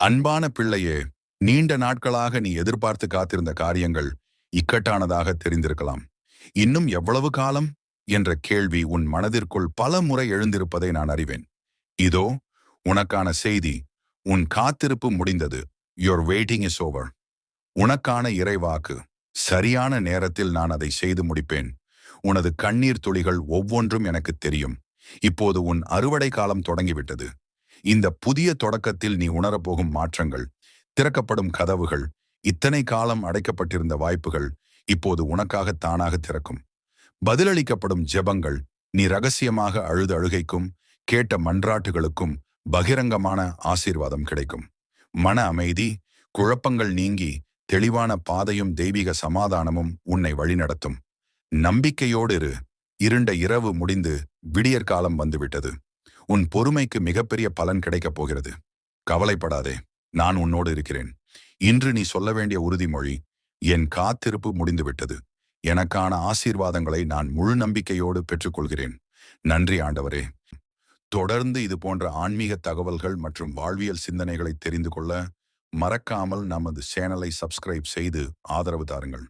அன்பான பிள்ளையே, நீண்ட நாட்களாக நீ எதிர்பார்த்து காத்திருந்த காரியங்கள் இக்கட்டானதாக தெரிந்திருக்கலாம். இன்னும் எவ்வளவு காலம் என்ற கேள்வி உன் மனதிற்குள் பல முறை எழுந்திருப்பதை நான் அறிவேன். இதோ உனக்கான செய்தி. உன் காத்திருப்பு முடிந்தது. Your waiting is over. உனக்கான இறைவாக்கு. சரியான நேரத்தில் நான் அதை செய்து முடிப்பேன். உனது கண்ணீர் துளிகள் ஒவ்வொன்றும் எனக்கு தெரியும். இப்போது உன் அறுவடை காலம் தொடங்கிவிட்டது. இந்த புதிய தொடக்கத்தில் நீ உணரப்போகும் மாற்றங்கள், திறக்கப்படும் கதவுகள், இத்தனை காலம் அடைக்கப்பட்டிருந்த வாய்ப்புகள் இப்போது உனக்காக தானாக திறக்கும். பதிலளிக்கப்படும் ஜெபங்கள், நீ ரகசியமாக அழுத அழுகைக்கும் கேட்ட மன்றாட்டுகளுக்கும் பகிரங்கமான ஆசீர்வாதம் கிடைக்கும். மன அமைதி, குழப்பங்கள் நீங்கி தெளிவான பாதையும் தெய்வீக சமாதானமும் உன்னை வழிநடத்தும். நம்பிக்கையோடு இரு. இருண்ட இரவு முடிந்து விடியற்காலம் வந்துவிட்டது. உன் பொறுமைக்கு மிகப்பெரிய பலன் கிடைக்கப் போகிறது. கவலைப்படாதே, நான் உன்னோடு இருக்கிறேன். இன்று நீ சொல்ல வேண்டிய உறுதிமொழி, என் காத்திருப்பு முடிந்துவிட்டது. எனக்கான ஆசீர்வாதங்களை நான் முழு நம்பிக்கையோடு பெற்றுக்கொள்கிறேன். நன்றி ஆண்டவரே. தொடர்ந்து இது போன்ற ஆன்மீக தகவல்கள் மற்றும் வாழ்வியல் சிந்தனைகளை தெரிந்து கொள்ள மறக்காமல் நமது சேனலை சப்ஸ்கிரைப் செய்து ஆதரவு தாருங்கள்.